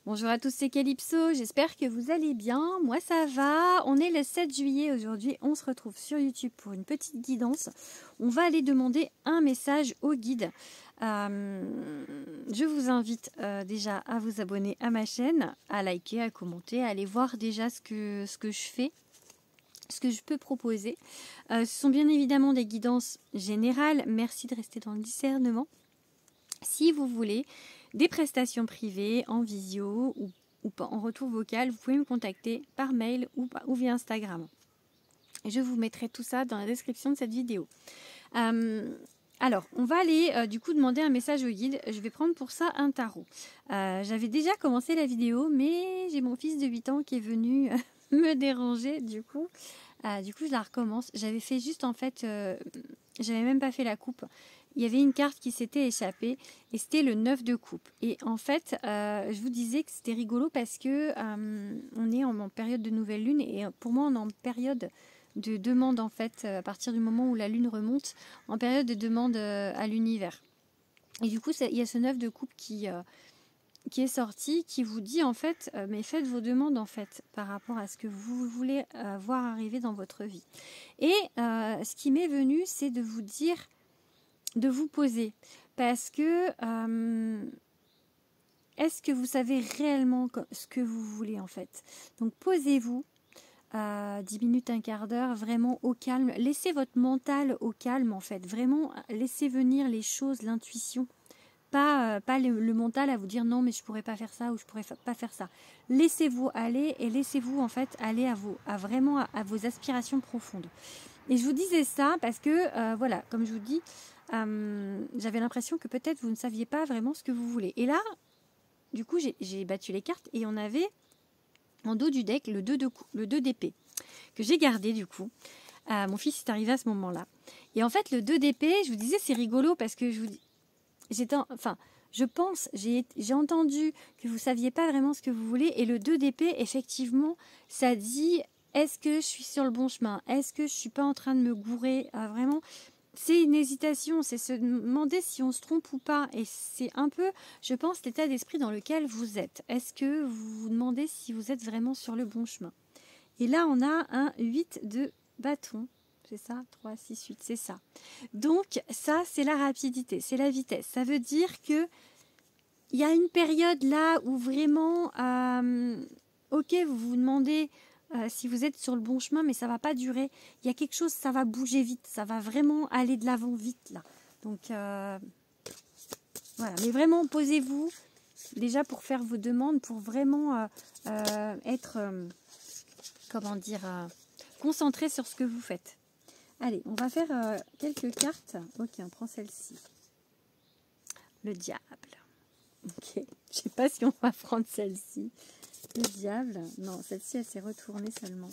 Bonjour à tous, c'est Calypso, j'espère que vous allez bien, moi ça va, on est le 7 juillet aujourd'hui, on se retrouve sur YouTube pour une petite guidance. On va aller demander un message au guide. Je vous invite déjà à vous abonner à ma chaîne, à liker, à commenter, à aller voir déjà ce que je fais, ce que je peux proposer. Ce sont bien évidemment des guidances générales, merci de rester dans le discernement. Si vous voulez des prestations privées en visio ou en retour vocal, vous pouvez me contacter par mail ou via Instagram. Je vous mettrai tout ça dans la description de cette vidéo. Alors, on va aller du coup demander un message au guide. Je vais prendre pour ça un tarot. J'avais déjà commencé la vidéo, mais j'ai mon fils de 8 ans qui est venu me déranger. Du coup, je la recommence. J'avais fait juste en fait, j'avais même pas fait la coupe. Il y avait une carte qui s'était échappée et c'était le 9 de coupe. Et en fait, je vous disais que c'était rigolo parce que on est en période de nouvelle lune et pour moi on est en période de demande en fait, à partir du moment où la lune remonte, en période de demande à l'univers. Et du coup, il y a ce 9 de coupe qui est sorti, qui vous dit en fait, mais faites vos demandes en fait, par rapport à ce que vous voulez voir arriver dans votre vie. Et ce qui m'est venu, c'est de vous dire, de vous poser, parce que est-ce que vous savez réellement ce que vous voulez en fait? Donc posez-vous 10 minutes, un quart d'heure, vraiment au calme. Laissez votre mental au calme en fait, vraiment laissez venir les choses, l'intuition. Pas le mental à vous dire non mais je pourrais pas faire ça ou je pourrais pas faire ça. Laissez-vous aller et laissez-vous en fait aller à vos aspirations profondes. Et je vous disais ça parce que voilà, comme je vous dis, j'avais l'impression que peut-être vous ne saviez pas vraiment ce que vous voulez. Et là, du coup, j'ai battu les cartes et on avait en dos du deck le 2 d'épée que j'ai gardé du coup. Mon fils est arrivé à ce moment-là. Et en fait, le 2 d'épée, je vous disais, c'est rigolo parce que je pense, j'ai entendu que vous ne saviez pas vraiment ce que vous voulez. Et le 2 d'épée, effectivement, ça dit, est-ce que je suis sur le bon chemin? Est-ce que je ne suis pas en train de me gourer? Vraiment, c'est une hésitation, c'est se demander si on se trompe ou pas. Et c'est un peu, je pense, l'état d'esprit dans lequel vous êtes. Est-ce que vous vous demandez si vous êtes vraiment sur le bon chemin? Et là, on a un 8 de bâton. C'est ça, 3, 6, 8, c'est ça. Donc, ça, c'est la rapidité, c'est la vitesse. Ça veut dire que il y a une période là où vraiment, ok, vous vous demandez si vous êtes sur le bon chemin, mais ça va pas durer. Il y a quelque chose, ça va bouger vite, ça va vraiment aller de l'avant vite là. Donc, voilà. Mais vraiment, posez-vous déjà pour faire vos demandes, pour vraiment être, comment dire, concentré sur ce que vous faites. Allez, on va faire quelques cartes. Ok, on prend celle-ci. Le diable. Ok, je sais pas si on va prendre celle-ci. Le diable. Non, celle-ci, elle s'est retournée seulement.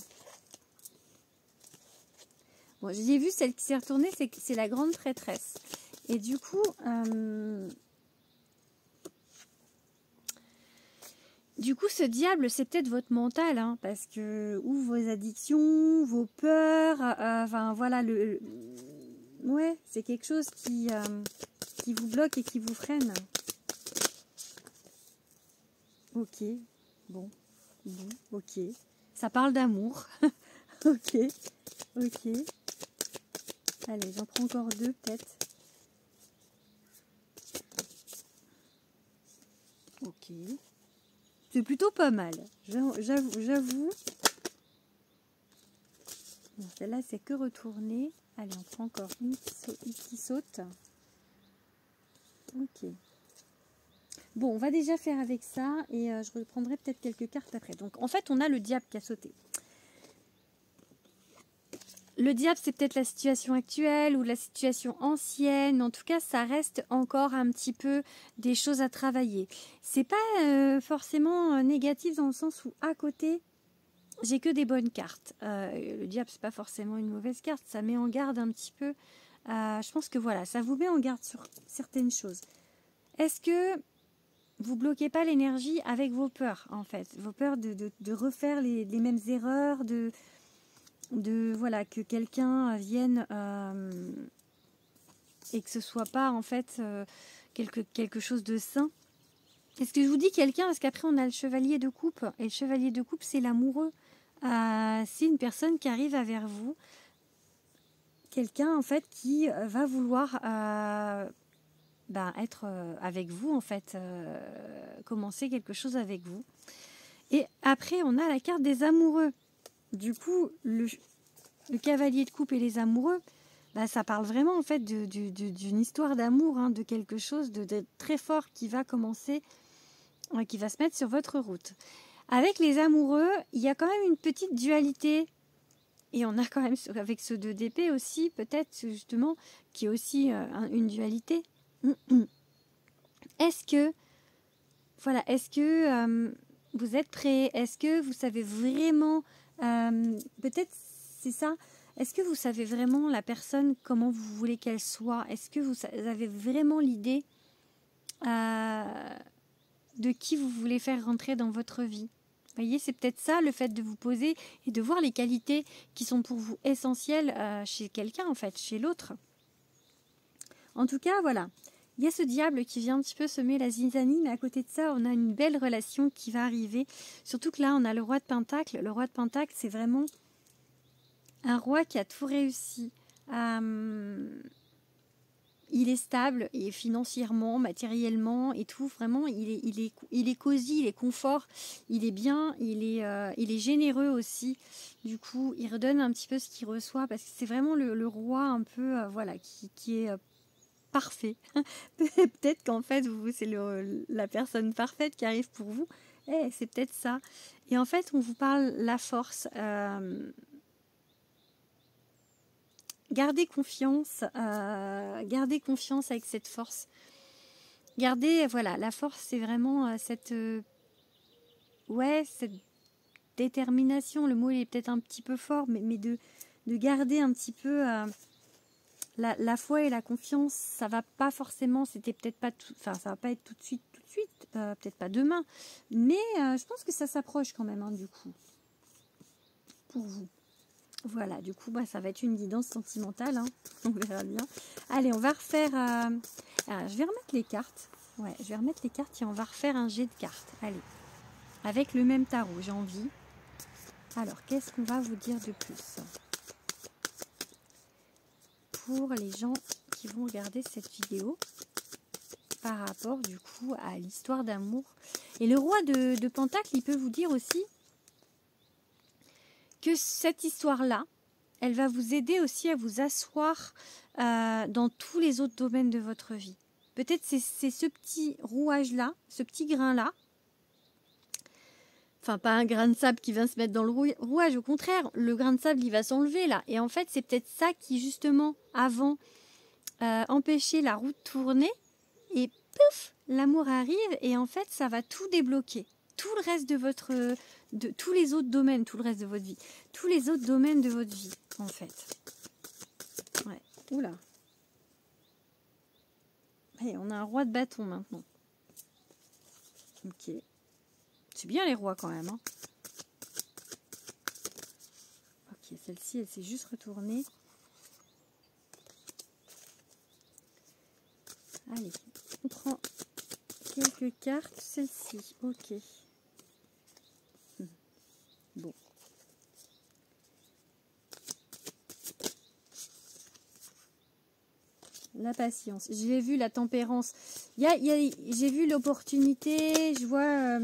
Bon, j'ai vu celle qui s'est retournée, c'est la grande prêtresse. Et du coup, ce diable, c'est peut-être votre mental, hein, parce que, ou vos addictions, vos peurs, enfin, voilà, ouais, c'est quelque chose qui vous bloque et qui vous freine. Ok, bon, ok. Ça parle d'amour. Ok. Allez, j'en prends encore 2 peut-être. Ok. C'est plutôt pas mal. J'avoue. Bon, celle-là, c'est que retourner. Allez, on prend encore une qui saute. Ok. Bon, on va déjà faire avec ça et je reprendrai peut-être quelques cartes après. Donc, en fait, on a le diable qui a sauté. Le diable, c'est peut-être la situation actuelle ou la situation ancienne. En tout cas, ça reste encore un petit peu des choses à travailler. C'est pas forcément négatif dans le sens où à côté, j'ai que des bonnes cartes. Le diable, c'est pas forcément une mauvaise carte. Ça met en garde un petit peu. Je pense que voilà, ça vous met en garde sur certaines choses. Est-ce que vous bloquez pas l'énergie avec vos peurs, en fait? Vos peurs de refaire les mêmes erreurs, voilà, que quelqu'un vienne et que ce soit pas en fait quelque chose de sain. Est-ce que je vous dis quelqu'un? Parce qu'après, on a le chevalier de coupe. Et le chevalier de coupe, c'est l'amoureux. C'est une personne qui arrive vers vous. Quelqu'un, en fait, qui va vouloir être avec vous, en fait. Commencer quelque chose avec vous. Et après, on a la carte des amoureux. Du coup, le cavalier de coupe et les amoureux, ça parle vraiment, en fait, d'une histoire d'amour, hein, de quelque chose de très fort qui va commencer, qui va se mettre sur votre route. Avec les amoureux, il y a quand même une petite dualité. Et on a quand même, avec ce 2 d'épée aussi, peut-être justement, qui est aussi une dualité. Est-ce que vous êtes prêts? Est-ce que vous savez vraiment, peut-être c'est ça, est-ce que vous savez vraiment la personne, comment vous voulez qu'elle soit? Est-ce que vous avez vraiment l'idée de qui vous voulez faire rentrer dans votre vie? Vous voyez, c'est peut-être ça, le fait de vous poser et de voir les qualités qui sont pour vous essentielles chez quelqu'un, en fait, chez l'autre. En tout cas, voilà. Il y a ce diable qui vient un petit peu semer la zizanie, mais à côté de ça, on a une belle relation qui va arriver. Surtout que là, on a le roi de Pentacle. Le roi de Pentacle, c'est vraiment un roi qui a tout réussi. Il est stable, et financièrement, matériellement et tout. Vraiment, il est cosy, il est confort, il est bien, il est généreux aussi. Du coup, il redonne un petit peu ce qu'il reçoit parce que c'est vraiment le roi un peu, qui est parfait. Peut-être qu'en fait, c'est la personne parfaite qui arrive pour vous. C'est peut-être ça. Et en fait, on vous parle la force. Gardez confiance avec cette force. Gardez, la force, c'est vraiment cette détermination. Le mot il est peut-être un petit peu fort, mais de garder un petit peu la foi et la confiance. Ça va pas forcément, c'était peut-être pas ça va pas être tout de suite, peut-être pas demain, mais je pense que ça s'approche quand même, hein, du coup, pour vous. Voilà, du coup, ça va être une guidance sentimentale, hein. On verra bien. Allez, on va refaire... je vais remettre les cartes. Ouais, je vais remettre les cartes et on va refaire un jet de cartes. Allez, avec le même tarot, j'ai envie. Alors, qu'est-ce qu'on va vous dire de plus pour les gens qui vont regarder cette vidéo par rapport, du coup, à l'histoire d'amour? Et le roi de Pentacle, il peut vous dire aussi que cette histoire-là, elle va vous aider aussi à vous asseoir dans tous les autres domaines de votre vie. Peut-être c'est ce petit rouage-là, ce petit grain-là. Enfin, pas un grain de sable qui vient se mettre dans le rouage, au contraire, le grain de sable, il va s'enlever là. Et en fait, c'est peut-être ça qui, justement, avant, empêchait la roue de tourner. Et pouf, l'amour arrive et en fait, ça va tout débloquer. Tout le reste de tous les autres domaines, tout le reste de votre vie. Tous les autres domaines de votre vie, en fait. Ouais. Oula. Hey, on a un roi de bâton maintenant. Ok. C'est bien les rois quand même, hein. Ok, celle-ci, elle s'est juste retournée. Allez, on prend quelques cartes. Celle-ci, ok. Bon. La patience. J'ai vu la tempérance. J'ai vu l'opportunité. Je vois...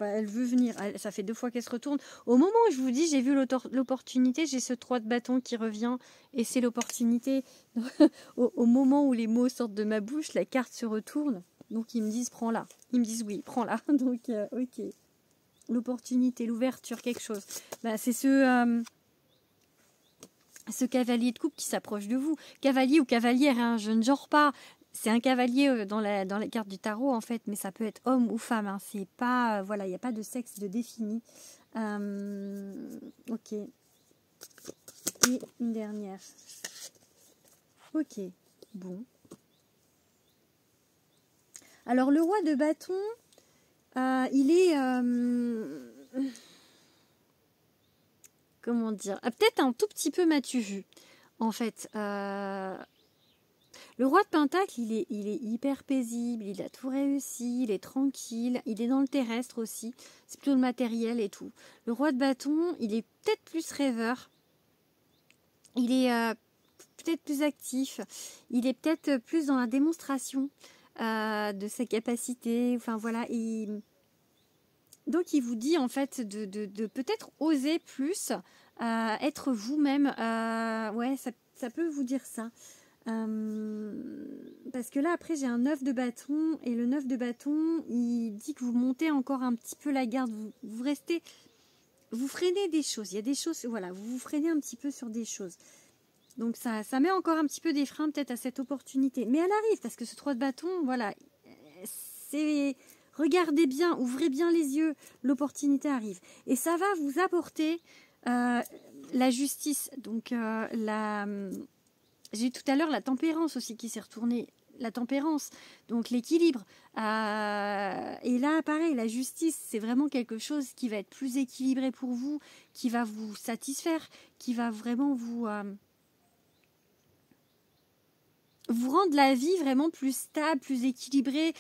elle veut venir. Ça fait 2 fois qu'elle se retourne. Au moment où je vous dis, j'ai vu l'opportunité, j'ai ce 3 de bâton qui revient. Et c'est l'opportunité. Au moment où les mots sortent de ma bouche, la carte se retourne. Donc ils me disent, prends-la. Ils me disent, oui, prends-la. Donc, ok. L'opportunité, l'ouverture, quelque chose. C'est ce cavalier de coupe qui s'approche de vous. Cavalier ou cavalière, hein, je ne genre pas. C'est un cavalier dans les cartes du tarot, en fait, mais ça peut être homme ou femme. Hein. C'est pas, il n'y a pas de sexe de défini. Ok. Et une dernière. Ok. Bon. Alors, le roi de bâton, il est... comment dire, peut-être un tout petit peu m'as-tu vu, en fait. Le roi de Pentacle, il est hyper paisible, il a tout réussi, il est tranquille, il est dans le terrestre aussi, c'est plutôt le matériel et tout. Le roi de bâton, il est peut-être plus rêveur, il est peut-être plus actif, il est peut-être plus dans la démonstration de sa capacité, enfin voilà, donc il vous dit en fait de peut-être oser plus, être vous-même, ouais, ça peut vous dire ça. Parce que là après j'ai un 9 de bâton et le 9 de bâton il dit que vous montez encore un petit peu la garde, vous restez, vous freinez des choses, il y a des choses, voilà, vous freinez un petit peu sur des choses, donc ça met encore un petit peu des freins peut-être à cette opportunité, mais elle arrive parce que ce 3 de bâton, voilà, c'est, regardez bien, ouvrez bien les yeux, l'opportunité arrive et ça va vous apporter la justice, donc j'ai eu tout à l'heure la tempérance aussi qui s'est retournée, la tempérance, donc l'équilibre. Et là, pareil, la justice, c'est vraiment quelque chose qui va être plus équilibré pour vous, qui va vous satisfaire, qui va vraiment vous rendre la vie vraiment plus stable, plus équilibrée,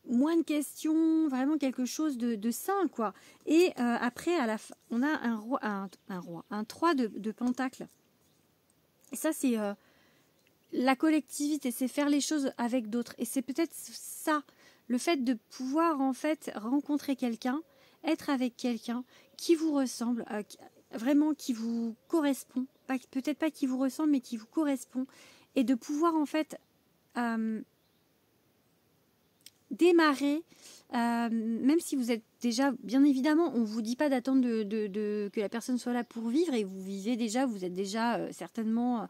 moins de questions, vraiment quelque chose de sain, quoi. Et après, à la fin, on a un 3 de pentacle. Et ça, c'est... la collectivité, c'est faire les choses avec d'autres. Et c'est peut-être ça, le fait de pouvoir en fait rencontrer quelqu'un, être avec quelqu'un qui vous ressemble, vraiment qui vous correspond. Peut-être pas qui vous ressemble, mais qui vous correspond. Et de pouvoir en fait démarrer, même si vous êtes déjà, bien évidemment, on ne vous dit pas d'attendre que la personne soit là pour vivre, et vous vivez déjà, vous êtes déjà certainement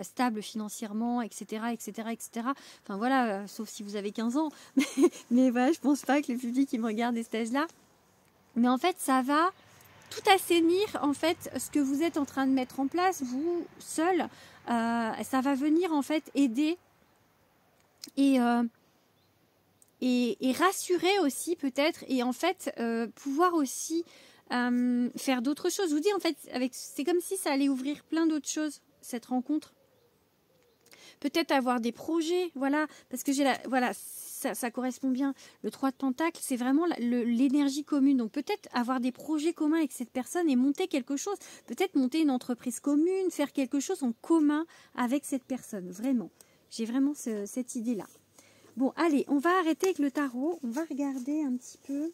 stable financièrement, etc., etc., etc. Enfin voilà, sauf si vous avez 15 ans, mais voilà, je pense pas que le public qui me regarde à cet âge-là. Mais en fait, ça va tout assainir, en fait, ce que vous êtes en train de mettre en place, vous, seul, ça va venir, en fait, aider et rassurer aussi peut-être, et en fait pouvoir aussi faire d'autres choses. Je vous dis en fait, c'est comme si ça allait ouvrir plein d'autres choses, cette rencontre. Peut-être avoir des projets, voilà, parce que voilà, ça correspond bien. Le 3 de Pentacle, c'est vraiment l'énergie commune. Donc peut-être avoir des projets communs avec cette personne et monter quelque chose. Peut-être monter une entreprise commune, faire quelque chose en commun avec cette personne. Vraiment. J'ai vraiment cette idée-là. Bon, allez, on va arrêter avec le tarot. On va regarder un petit peu.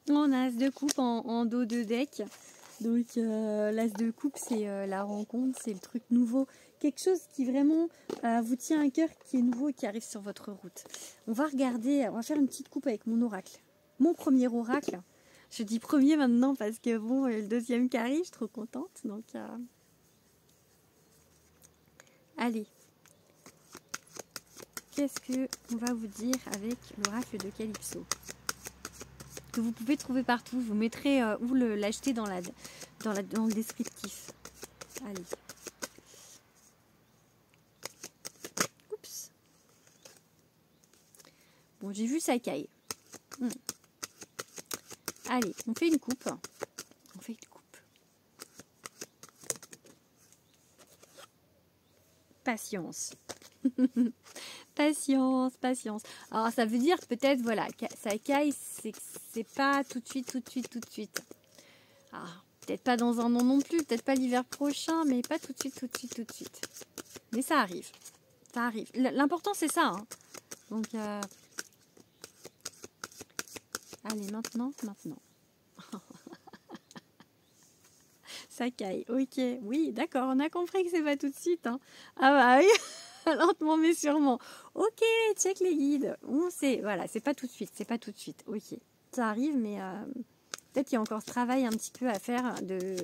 On a As de coupe en dos de deck. Donc, l'As de coupe, c'est la rencontre, c'est le truc nouveau. Quelque chose qui vraiment vous tient à cœur, qui est nouveau et qui arrive sur votre route. On va regarder, on va faire une petite coupe avec mon oracle. Mon premier oracle. Je dis premier maintenant parce que bon, le deuxième qui arrive, je suis trop contente. Donc, allez. Qu'est-ce qu'on va vous dire avec l'oracle de Calypso, que vous pouvez trouver partout. Je vous mettrai où l'acheter dans le descriptif. Allez. Oups. Bon, j'ai vu Sakai. Allez, on fait une coupe. On fait une coupe. Patience. Patience. Alors ça veut dire peut-être, voilà, Sakai, c'est pas tout de suite. Alors, peut-être pas dans un an non plus, peut-être pas l'hiver prochain, mais pas tout de suite. Mais ça arrive. L'important c'est ça. Hein. Donc, allez, maintenant. Sakai, ok, oui, d'accord, on a compris que c'est pas tout de suite. Hein. Ah bah oui. Lentement mais sûrement. Ok, check les guides. On sait, voilà, c'est pas tout de suite. Ok, ça arrive, mais peut-être qu'il y a encore ce travail un petit peu à faire de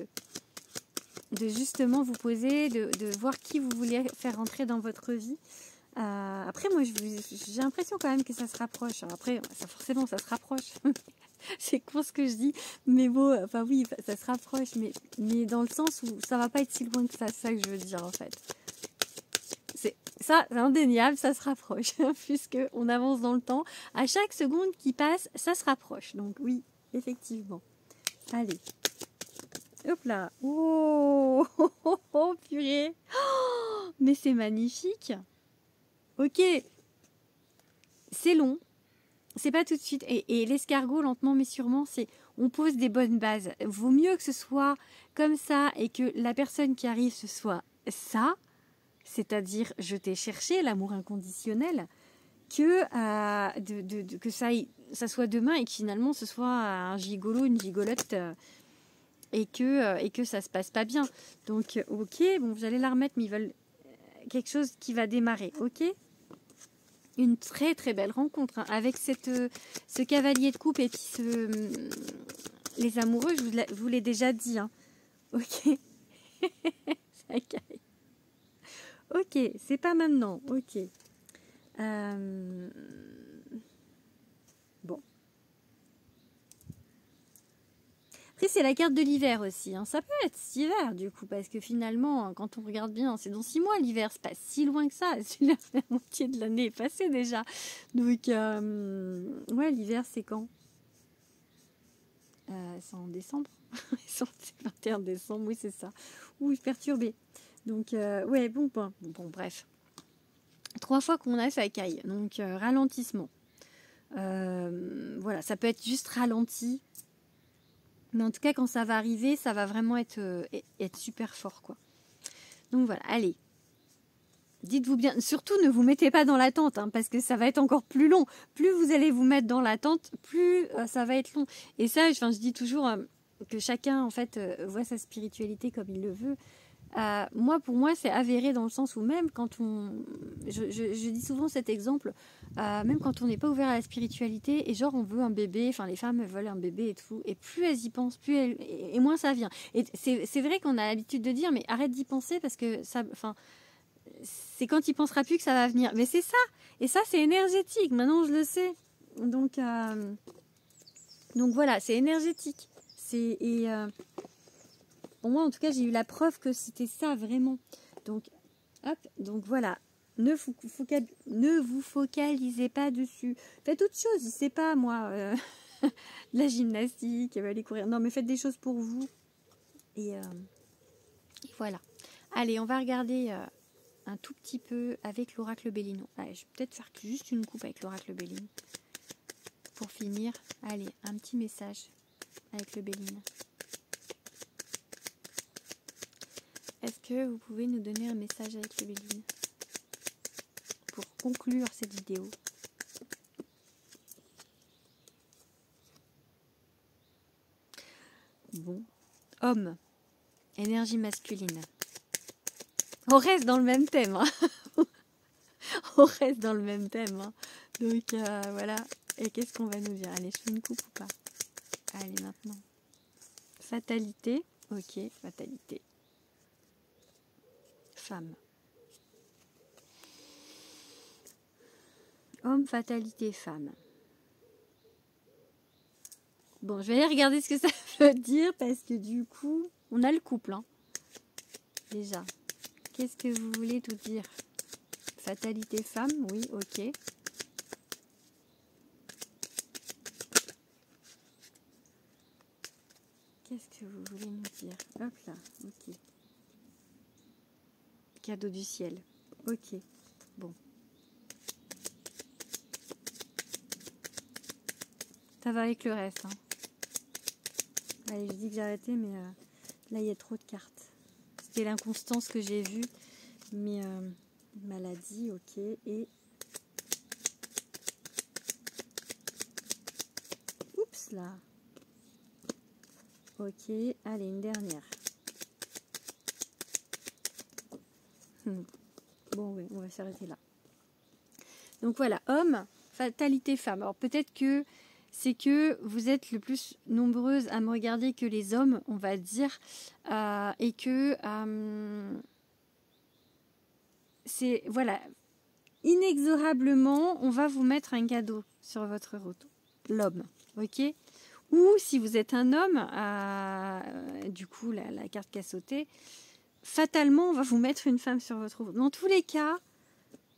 justement vous poser, de voir qui vous voulez faire rentrer dans votre vie. Après, moi, j'ai l'impression quand même que ça se rapproche. Alors après, forcément, ça se rapproche. C'est con ce que je dis, mais bon, enfin oui, ça se rapproche, mais dans le sens où ça va pas être si loin que ça, c'est ça que je veux dire en fait. Ça, c'est indéniable, ça se rapproche, puisque on avance dans le temps. À chaque seconde qui passe, ça se rapproche. Donc oui, effectivement. Allez. Hop là. Oh, oh, oh, oh, purée. Oh, mais c'est magnifique. Ok. C'est long. C'est pas tout de suite. Et l'escargot, lentement mais sûrement, c'est on pose des bonnes bases. Vaut mieux que ce soit comme ça et que la personne qui arrive, ce soit ça, c'est-à-dire je t'ai cherché, l'amour inconditionnel, que, que ça soit demain et que finalement ce soit un gigolo, une gigolote et que ça se passe pas bien. Donc, ok, bon, j'allais la remettre, mais ils veulent quelque chose qui va démarrer, ok? Une très très belle rencontre hein, avec ce cavalier de coupe et puis les amoureux, je vous l'ai déjà dit. Hein. Ok. Ça caille. Ok, c'est pas maintenant. Ok. Bon. Après, c'est la carte de l'hiver aussi. Hein. Ça peut être cet hiver, du coup, parce que finalement, quand on regarde bien, c'est dans 6 mois l'hiver. C'est pas si loin que ça. La moitié de l'année est passée déjà. Donc, ouais, l'hiver, c'est quand c'est en décembre. C'est 21 décembre, oui, c'est ça. Ouh, perturbé. Donc, ouais, bon, bref. 3 fois qu'on a, ça caille. Donc, ralentissement. Voilà, ça peut être juste ralenti. Mais en tout cas, quand ça va arriver, ça va vraiment être super fort, quoi. Donc, voilà, allez. Dites-vous bien, surtout ne vous mettez pas dans l'attente, hein, parce que ça va être encore plus long. Plus vous allez vous mettre dans l'attente, plus ça va être long. Et ça, je dis toujours que chacun, en fait, voit sa spiritualité comme il le veut. Pour moi, c'est avéré dans le sens où même quand je dis souvent cet exemple, même quand on n'est pas ouvert à la spiritualité et genre on veut un bébé, enfin les femmes veulent un bébé et tout, et plus elles y pensent, et moins ça vient. Et c'est vrai qu'on a l'habitude de dire, mais arrête d'y penser parce que ça, enfin, c'est quand il pensera plus que ça va venir. Mais c'est ça, et ça c'est énergétique. Maintenant je le sais. Donc voilà, c'est énergétique. Pour moi, en tout cas, j'ai eu la preuve que c'était ça vraiment. Donc, hop, donc voilà. Ne vous focalisez pas dessus. Faites autre chose. Je sais pas, moi, la gymnastique, aller courir. Non, mais faites des choses pour vous. Et voilà. Allez, on va regarder un tout petit peu avec l'oracle Bellino. Allez, je vais peut-être faire juste une coupe avec l'oracle Bellino. Pour finir, allez, un petit message avec le Bellino. Est-ce que vous pouvez nous donner un message avec le Béline pour conclure cette vidéo? Bon. Homme. Énergie masculine. On reste dans le même thème. Hein. On reste dans le même thème. Hein. Donc voilà. Et qu'est-ce qu'on va nous dire? Allez, je fais une coupe ou pas? Allez, maintenant. Fatalité. Ok, fatalité. Femme. Homme, fatalité, femme. Bon, je vais aller regarder ce que ça veut dire parce que du coup, on a le couple. Hein. Déjà. Qu'est-ce que vous voulez tout dire? Fatalité, femme, oui, ok. Qu'est-ce que vous voulez nous dire? Hop là, ok. Cadeau du ciel. Ok, bon. Ça va avec le reste. Hein. Allez, je dis que j'ai arrêté, mais là, il y a trop de cartes. C'était l'inconstance que j'ai vue. Mais maladie, ok. Et... Oups, là. Ok, allez, une dernière. Bon, oui, on va s'arrêter là. Donc voilà, homme, fatalité, femme. Alors peut-être que c'est que vous êtes le plus nombreuses à me regarder que les hommes, on va dire, et que c'est, voilà, inexorablement, on va vous mettre un cadeau sur votre route. L'homme, ok? Ou si vous êtes un homme, du coup, la carte qui a sauté, fatalement, on va vous mettre une femme sur votre route. Dans tous les cas,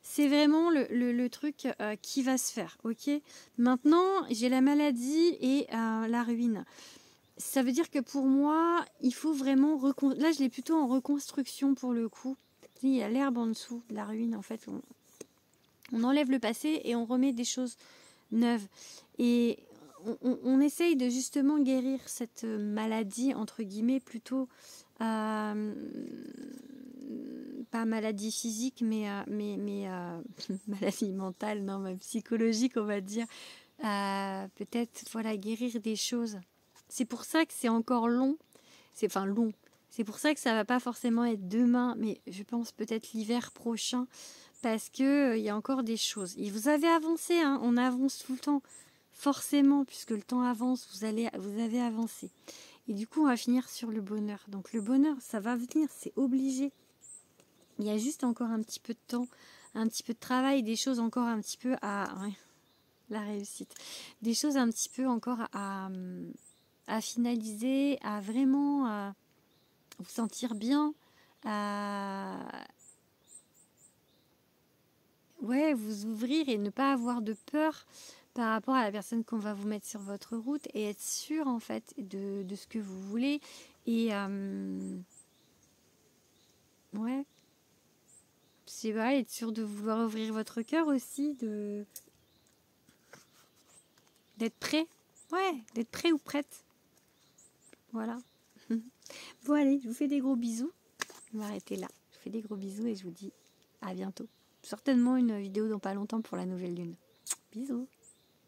c'est vraiment le truc qui va se faire, ok? Maintenant, j'ai la maladie et la ruine. ça veut dire que pour moi, il faut vraiment... Là, je l'ai plutôt en reconstruction pour le coup. Il y a l'herbe en dessous de la ruine. En fait, on enlève le passé et on remet des choses neuves. Et on essaye de justement guérir cette maladie, entre guillemets, plutôt... pas maladie physique, mais maladie mentale, non, mais psychologique, on va dire. Peut-être, voilà, guérir des choses. C'est pour ça que c'est encore long. Enfin, long. C'est pour ça que ça va pas forcément être demain, mais je pense peut-être l'hiver prochain, parce que il y a encore des choses. Et vous avez avancé, hein, on avance tout le temps, forcément, puisque le temps avance, vous avez avancé. Et du coup, on va finir sur le bonheur. Donc le bonheur, ça va venir, c'est obligé. Il y a juste encore un petit peu de temps, un petit peu de travail, des choses encore un petit peu à... Ouais, la réussite. Des choses un petit peu encore à finaliser, à vraiment vous sentir bien, à vous ouvrir et ne pas avoir de peur par rapport à la personne qu'on va vous mettre sur votre route et être sûr en fait de ce que vous voulez et c'est vrai, être sûr de vouloir ouvrir votre cœur aussi, d'être prêt, d'être prêt ou prête, voilà. Bon allez, je vous fais des gros bisous, je vais m'arrêter là, je vous fais des gros bisous et je vous dis à bientôt, certainement une vidéo dans pas longtemps pour la nouvelle lune, bisous.